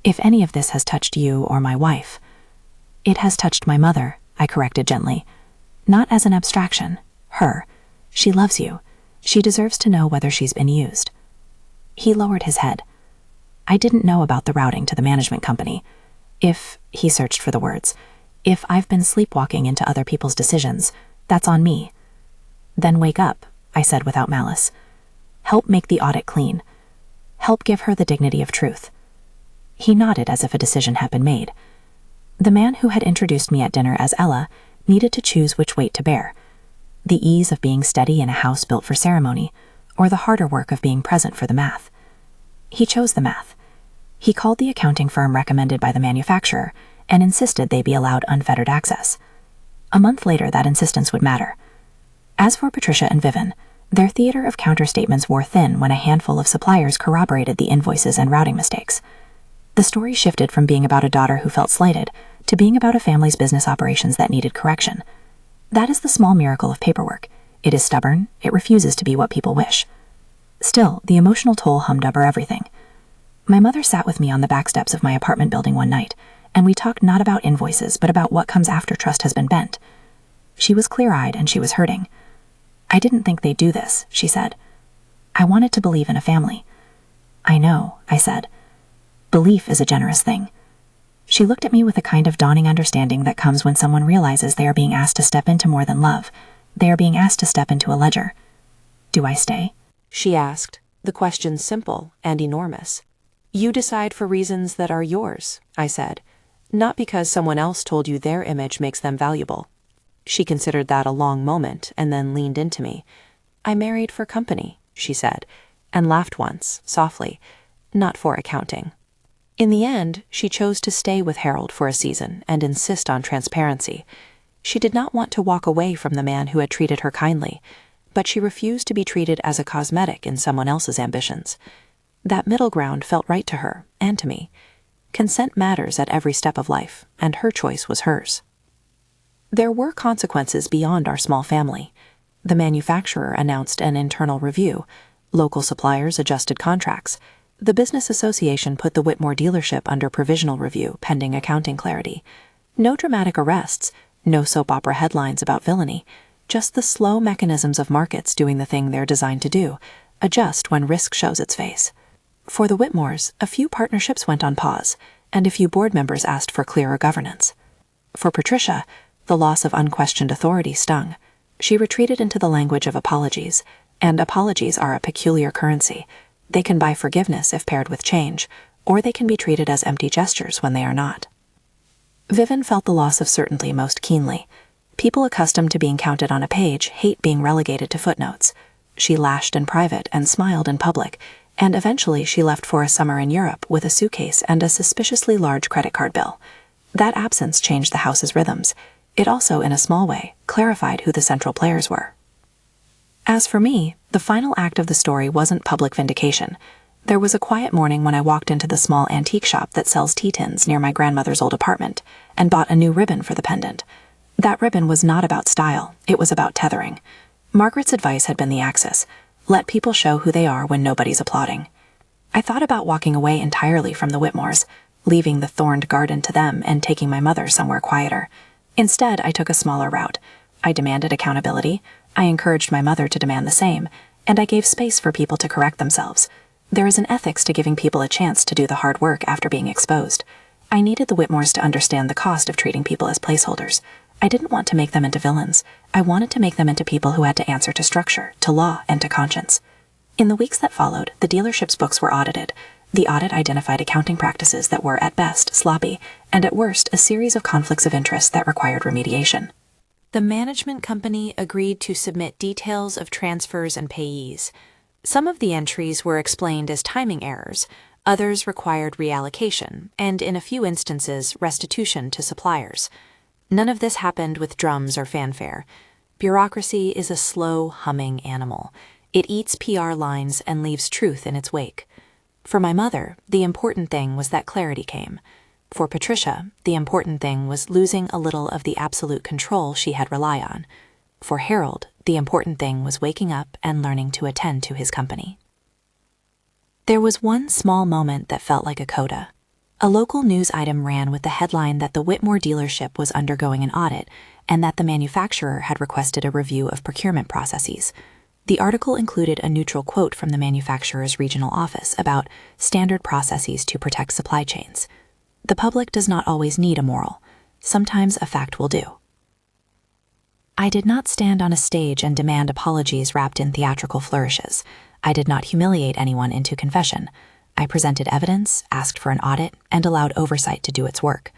"if any of this has touched you or my wife." "It has touched my mother," I corrected gently. "Not as an abstraction. Her. She loves you. She deserves to know whether she's been used." He lowered his head. "I didn't know about the routing to the management company. He searched for the words, if I've been sleepwalking into other people's decisions, that's on me." "Then wake up," I said without malice. "Help make the audit clean. Help give her the dignity of truth." He nodded as if a decision had been made. The man who had introduced me at dinner as Ella needed to choose which weight to bear. The ease of being steady in a house built for ceremony, or the harder work of being present for the math. He chose the math. He called the accounting firm recommended by the manufacturer and insisted they be allowed unfettered access. A month later, that insistence would matter. As for Patricia and Vivian, their theater of counterstatements wore thin when a handful of suppliers corroborated the invoices and routing mistakes. The story shifted from being about a daughter who felt slighted to being about a family's business operations that needed correction. That is the small miracle of paperwork. It is stubborn, it refuses to be what people wish. Still, the emotional toll hummed over everything. My mother sat with me on the back steps of my apartment building one night, and we talked not about invoices, but about what comes after trust has been bent. She was clear-eyed and she was hurting. "I didn't think they'd do this," she said. "I wanted to believe in a family." "I know," I said. "Belief is a generous thing." She looked at me with a kind of dawning understanding that comes when someone realizes they are being asked to step into more than love. They are being asked to step into a ledger. "Do I stay?" She asked, the question simple and enormous. "You decide for reasons that are yours," I said, "not because someone else told you their image makes them valuable." She considered that a long moment and then leaned into me. "I married for company," she said, and laughed once, softly, "not for accounting." In the end, she chose to stay with Harold for a season and insist on transparency. She did not want to walk away from the man who had treated her kindly, but she refused to be treated as a cosmetic in someone else's ambitions. That middle ground felt right to her, and to me. Consent matters at every step of life, and her choice was hers. There were consequences beyond our small family. The manufacturer announced an internal review. Local suppliers adjusted contracts. The business association put the Whitmore dealership under provisional review pending accounting clarity. No dramatic arrests, no soap opera headlines about villainy, just the slow mechanisms of markets doing the thing they're designed to do, adjust when risk shows its face. For the Whitmores, a few partnerships went on pause, and a few board members asked for clearer governance. For Patricia, the loss of unquestioned authority stung. She retreated into the language of apologies, and apologies are a peculiar currency. They can buy forgiveness if paired with change, or they can be treated as empty gestures when they are not. Vivian felt the loss of certainty most keenly. People accustomed to being counted on a page hate being relegated to footnotes. She lashed in private and smiled in public, and eventually she left for a summer in Europe with a suitcase and a suspiciously large credit card bill. That absence changed the house's rhythms. It also, in a small way, clarified who the central players were. As for me, the final act of the story wasn't public vindication. There was a quiet morning when I walked into the small antique shop that sells tea tins near my grandmother's old apartment and bought a new ribbon for the pendant. That ribbon was not about style, it was about tethering. Margaret's advice had been the axis: let people show who they are when nobody's applauding. I thought about walking away entirely from the Whitmores, leaving the thorned garden to them and taking my mother somewhere quieter. Instead, I took a smaller route. I demanded accountability, I encouraged my mother to demand the same, and I gave space for people to correct themselves. There is an ethics to giving people a chance to do the hard work after being exposed. I needed the Whitmores to understand the cost of treating people as placeholders. I didn't want to make them into villains. I wanted to make them into people who had to answer to structure, to law, and to conscience. In the weeks that followed, the dealership's books were audited. The audit identified accounting practices that were, at best, sloppy, and at worst, a series of conflicts of interest that required remediation. The management company agreed to submit details of transfers and payees. Some of the entries were explained as timing errors, others required reallocation, and in a few instances, restitution to suppliers. None of this happened with drums or fanfare. Bureaucracy is a slow, humming animal. It eats PR lines and leaves truth in its wake. For my mother, the important thing was that clarity came. For Patricia, the important thing was losing a little of the absolute control she had relied on. For Harold, the important thing was waking up and learning to attend to his company. There was one small moment that felt like a coda. A local news item ran with the headline that the Whitmore dealership was undergoing an audit and that the manufacturer had requested a review of procurement processes. The article included a neutral quote from the manufacturer's regional office about standard processes to protect supply chains. The public does not always need a moral. Sometimes a fact will do. I did not stand on a stage and demand apologies wrapped in theatrical flourishes. I did not humiliate anyone into confession. I presented evidence, asked for an audit, and allowed oversight to do its work.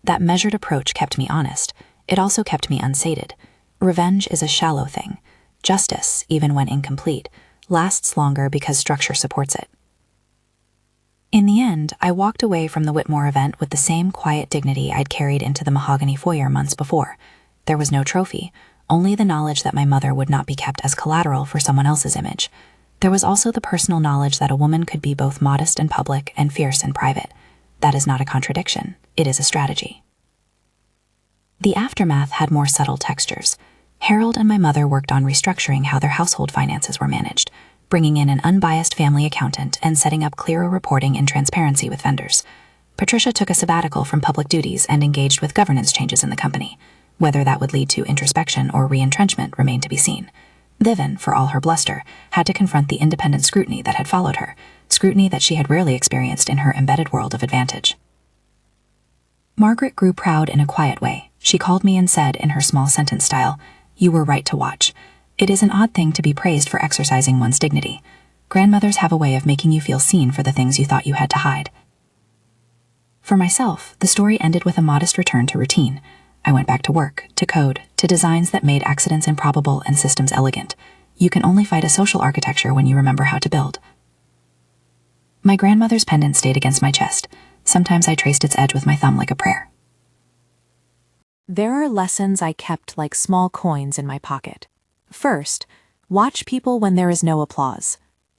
That measured approach kept me honest. It also kept me unsated. Revenge is a shallow thing. Justice, even when incomplete, lasts longer because structure supports it. In the end, I walked away from the Whitmore event with the same quiet dignity I'd carried into the mahogany foyer months before. There was no trophy, only the knowledge that my mother would not be kept as collateral for someone else's image. There was also the personal knowledge that a woman could be both modest in public and fierce in private. That is not a contradiction, it is a strategy. The aftermath had more subtle textures. Harold and my mother worked on restructuring how their household finances were managed, bringing in an unbiased family accountant and setting up clearer reporting and transparency with vendors. Patricia took a sabbatical from public duties and engaged with governance changes in the company. Whether that would lead to introspection or re-entrenchment remained to be seen. Vivian, for all her bluster, had to confront the independent scrutiny that had followed her, scrutiny that she had rarely experienced in her embedded world of advantage. Margaret grew proud in a quiet way. She called me and said, in her small sentence style, "You were right to watch. It is an odd thing to be praised for exercising one's dignity. Grandmothers have a way of making you feel seen for the things you thought you had to hide." For myself, the story ended with a modest return to routine. I went back to work, to code, to designs that made accidents improbable and systems elegant. You can only fight a social architecture when you remember how to build. My grandmother's pendant stayed against my chest. Sometimes I traced its edge with my thumb like a prayer. There are lessons I kept like small coins in my pocket. First, watch people when there is no applause.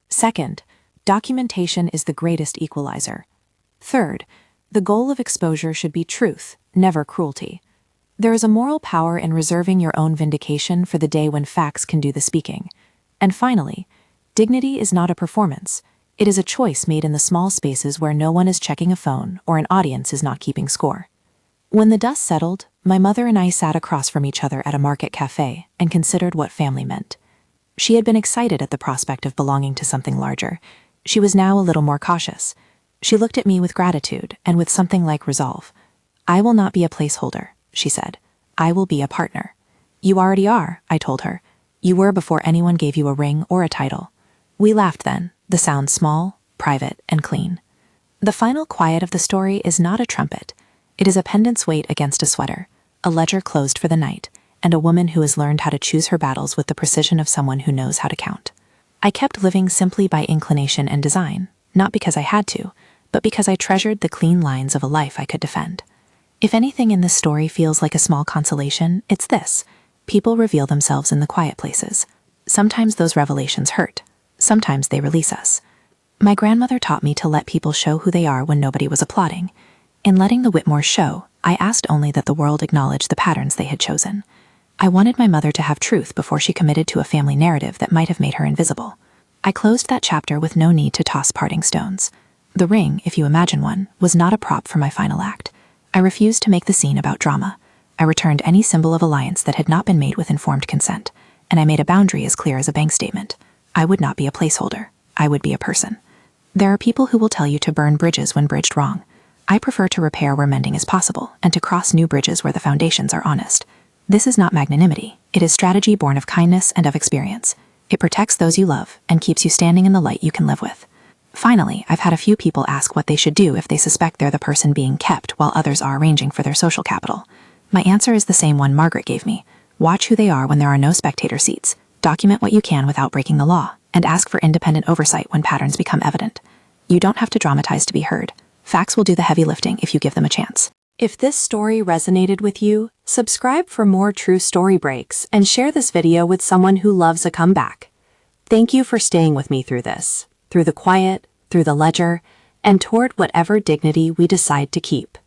Second, documentation is the greatest equalizer. Third, the goal of exposure should be truth, never cruelty. There is a moral power in reserving your own vindication for the day when facts can do the speaking. And finally, dignity is not a performance. It is a choice made in the small spaces where no one is checking a phone or an audience is not keeping score. When the dust settled, my mother and I sat across from each other at a market cafe and considered what family meant. She had been excited at the prospect of belonging to something larger. She was now a little more cautious. She looked at me with gratitude and with something like resolve. "I will not be a placeholder," she said. "I will be a partner." "You already are," I told her. "You were before anyone gave you a ring or a title." We laughed then, the sound small, private, and clean. The final quiet of the story is not a trumpet. It is a pendant's weight against a sweater, a ledger closed for the night, and a woman who has learned how to choose her battles with the precision of someone who knows how to count. I kept living simply by inclination and design, not because I had to, but because I treasured the clean lines of a life I could defend. If anything in this story feels like a small consolation, it's this: people reveal themselves in the quiet places. Sometimes those revelations hurt. Sometimes they release us. My grandmother taught me to let people show who they are when nobody was applauding. In letting the Whitmores show, I asked only that the world acknowledge the patterns they had chosen. I wanted my mother to have truth before she committed to a family narrative that might have made her invisible. I closed that chapter with no need to toss parting stones. The ring, if you imagine one, was not a prop for my final act. I refused to make the scene about drama. I returned any symbol of alliance that had not been made with informed consent, and I made a boundary as clear as a bank statement. I would not be a placeholder. I would be a person. There are people who will tell you to burn bridges when bridged wrong. I prefer to repair where mending is possible and to cross new bridges where the foundations are honest. This is not magnanimity. It is strategy born of kindness and of experience. It protects those you love and keeps you standing in the light you can live with. Finally, I've had a few people ask what they should do if they suspect they're the person being kept while others are arranging for their social capital. My answer is the same one Margaret gave me. Watch who they are when there are no spectator seats. Document what you can without breaking the law, and ask for independent oversight when patterns become evident. You don't have to dramatize to be heard. Facts will do the heavy lifting if you give them a chance. If this story resonated with you, subscribe for more true story breaks and share this video with someone who loves a comeback. Thank you for staying with me through this, through the quiet, through the ledger, and toward whatever dignity we decide to keep.